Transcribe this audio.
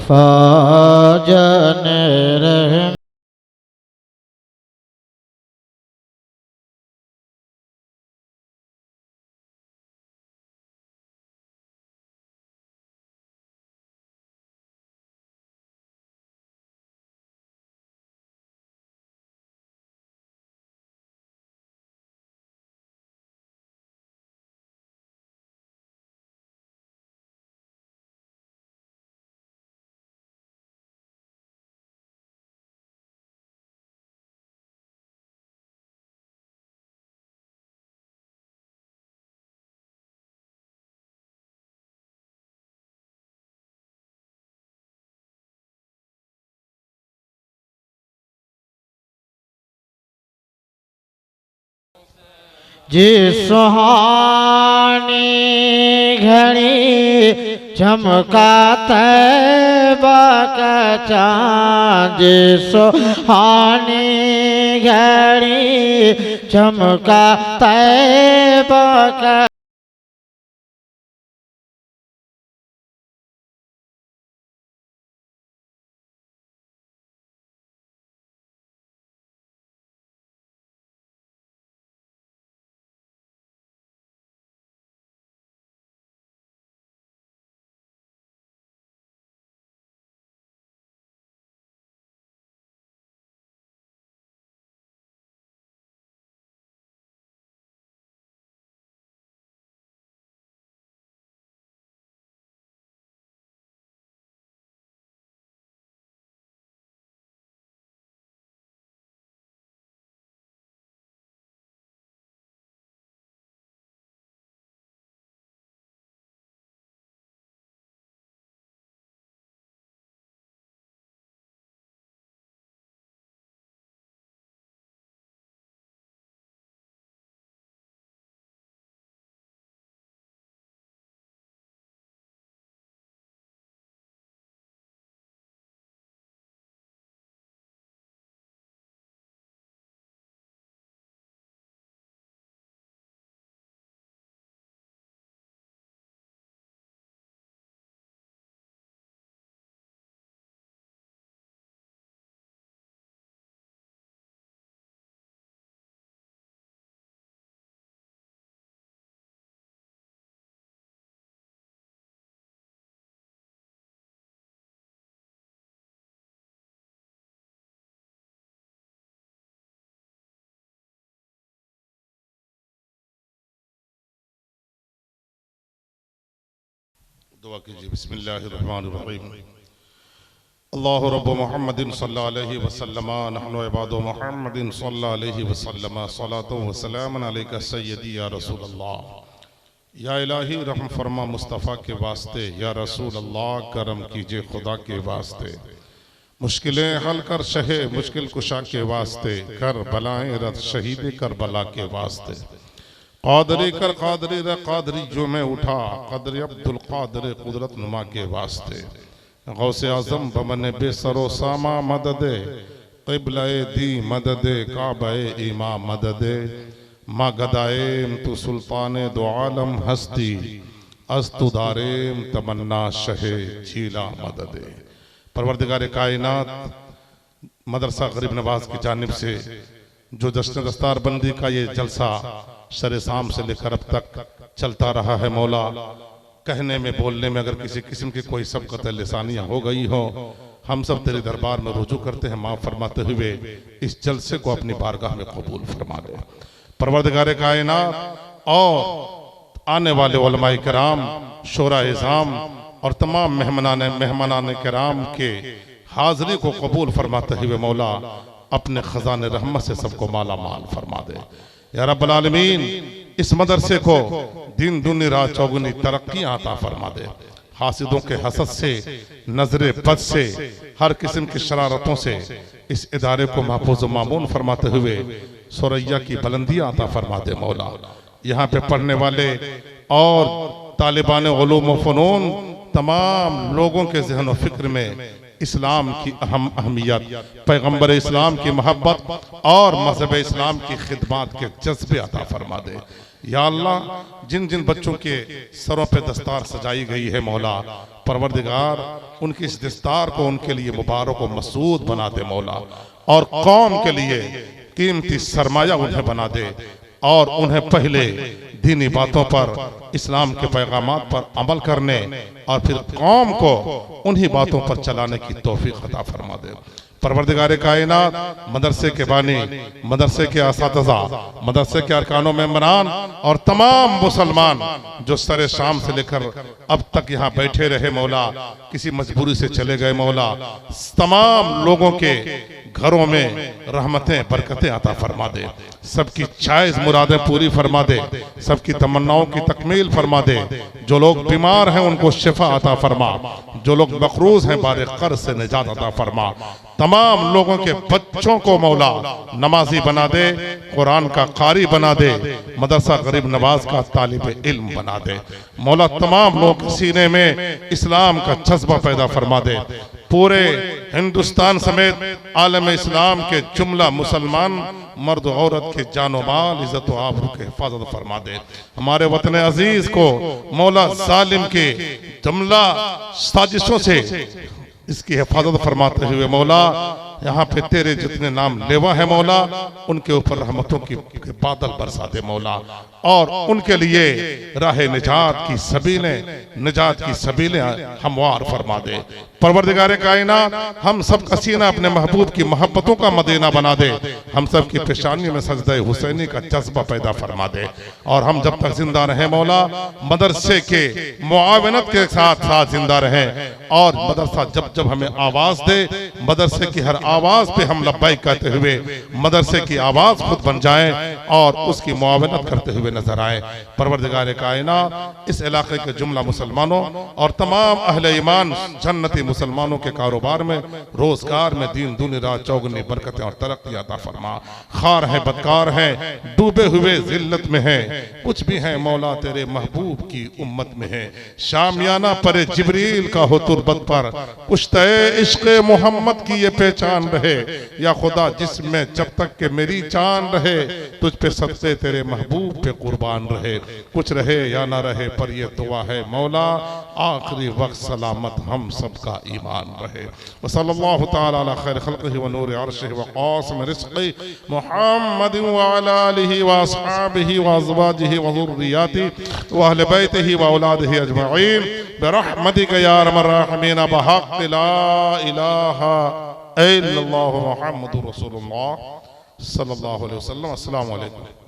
फाजन रहम जी सुहानी घड़ी चमका तैबा का चाँद। जी सुहानी घड़ी चमका तैबा का दुआ कीजिए। बिस्मिल्लाहिर्रहमानिर्रहीम। अल्लाहु रब्बु मुहम्मदिन सल्लल्लाहु अलैहि वसल्लम नहनु इबादु मुहम्मदिन सल्लल्लाहु अलैहि वसल्लम सलातो सलाम अलैका सय्यदी या रसूल अल्लाह। या इलाही रहम फरमा मुस्तफ़ा के वास्ते, या रसूल अल्लाह करम कीजिए खुदा के वास्ते। मुश्किलें हल कर शहे मुश्किल कुशा के वास्ते, कर बलाएं रद शहीद करबला के वास्ते। कादरी कर कादरी रे कादरी जो मैं उठा, कदर अब्दुल कादर कुदरत नुमा के वास्ते। गौसे आजम बमन बेसरो सामा मददे, क़िबलाए दी मददे काबाए इमा मददे। मा गदाएम तू सुल्ताने दो आलम हस्ती, अस्तु दारेम तमन्ना शहे झीला मददे। परवरदिगार कायनात मदरसा गरीब नवाज की जानिब से जो जश्न दस्तार बंदी का ये जलसा शर शाम से लेकर अब तक चलता रहा है मौला, कहने में बोलने में अगर किसी किस्म की कोई सबकत लिसानियाँ हो गई हो, हम सब तेरे दरबार में रुजू करते हैं माफ़ फरमाते हुए इस जलसे को अपनी बारगाह में कबूल फरमा ले। परवरदिगार कायनात और आने वाले उलमाए किराम, शोरा इज़ाम और तमाम मेहमानान किराम के हाज़री को कबूल फरमाते हुए मौला अपने खजाने रहमत से सबको माला माल फरमा दे। या रब्बल आलमीन इस मदरसे को दिन दुनी रात चौगुनी तरक्की आता फरमा दे। हासिदों के हसद से, नजरे बद से, हर किस्म की शरारतों से इस इदारे को महफूज मामून फरमाते हुए सुरैया की बुलंदी आता फरमा दे मौला। यहाँ पे पढ़ने वाले और तालिबान उलूम व फ़नून तमाम लोगों के ज़हन व फिक्र में इस्लाम की अहमियत, पैगम्बर इस्लाम की मोहब्बत और मज़हब इस्लाम की खिदमत के जज्बे अता फरमा दे। या अल्लाह, जिन जिन बच्चों के सरों पे दस्तार सजाई गई है मौला, परवरदिगार उनकी इस दस्तार को उनके लिए मुबारक और मसूद बना दे मौला, और कौम के लिए कीमती सरमाया उन्हें बना दे, और उन्हें पहले दीनी बातों पर, इस्लाम के पैगामात पर अमल करने और फिर कौम को उन्हीं बातों पर चलाने की तौफीक अता फरमा दे। परवरदिगार कायनात, मदरसे के बानी, मदरसे के असातिज़ा, मदरसे के अरकानों मेंबरान और तमाम मुसलमान जो सरे शाम से लेकर अब तक यहाँ बैठे रहे मौला, किसी मजबूरी से चले गए मौला, तमाम लोगों के घरों में रहमतें बरकतें अता फरमा दे, सबकी जायज़ मुरादें पूरी फरमा दे, सबकी तमन्नाओं की तकमील फरमा दे। जो लोग बीमार हैं उनको शिफा अता फरमा, जो लोग मकरूज हैं बारे कर्ज से निजात अता फरमा। तमाम लोगों के बच्चों को मौला नमाजी बना दे, कुरान का कारी बना दे, मदरसा गरीब नवाज का तालिब इल्म बना दे मौला। तमाम लोग के सीने में इस्लाम का जज्बा पैदा फरमा दे। पूरे हिंदुस्तान समेत आलम इस्लाम के जुमला मुसलमान मर्द औरत के जानो माल, इज्जत व आबरू के हिफाजत फरमा दे। हमारे वतन अजीज को मौला जालिम के जुमला साजिशों से इसकी हिफाजत फरमाते हुए मौला, यहाँ पे तेरे जितने नाम लेवा है मौला, उनके ऊपर रहमतों की बादल बरसा दे मौला, और उनके लिए राह निजात की सबीलें हमवार फरमा दे। परवरदिगार कायनात, हम सब का सीना अपने महबूब की मोहब्बतों का मदीना बना दे, हम सब की पेशानी में सजदे हुसैनी का जज्बा पैदा फरमा दे, और हम जब तक जिंदा रहे मौला, मदरसे के मुआवनत के साथ साथ जिंदा रहे, और मदरसा जब जब हमें आवाज दे, मदरसे की हर आवाज पे हम लब्बैक कहते हुए मदरसे की आवाज खुद बन जाए और उसकी मुआवनत करते हुए नजर आए। परवरदिगार कायनात, इस इलाके के जुमला मुसलमानों और तमाम अहले ईमान जन्नती मुसलमानों के कारोबार में, रोजगार में दीन दूनी रात चौगुनी बरकतें और तरक्की अता फरमा। खार है, बदकार है, डूबे हुए जिल्लत में है, कुछ भी है मौला तेरे महबूब की उम्मत में है। शामियाना पर जिब्रील का हो तुरबत पर, पुश्ते इश्क़ मोहम्मद की ये पहचान रहे, या खुदा जिसमें जब तक के मेरी जान रहे, तुझ पे सबसे तेरे महबूब पे कुर्बान रहे। कुछ रहे या ना रहे पर ये दुआ है मौला, आखिरी वक्त सलामत हम सबका ईमान रहे। वसल्लल्लाहु तआला अला खैर खल्क़िही व नूरि अर्शिही व क़ासिम रिज़्क़िही मुहम्मद व अला आलिही व अस्हाबिही व अज़वाजिही व ज़ुर्रिय्यतिही व अहले बैतिही व औलादिही अजमईन बिरहमतिका या अरहमर राहिमीन बिहक़्क़ि ला इलाहा इल्लल्लाहु मुहम्मदुर रसूलुल्लाह सल्लल्लाहु अलैहि वसल्लम। अस्सलामु अलैकुम।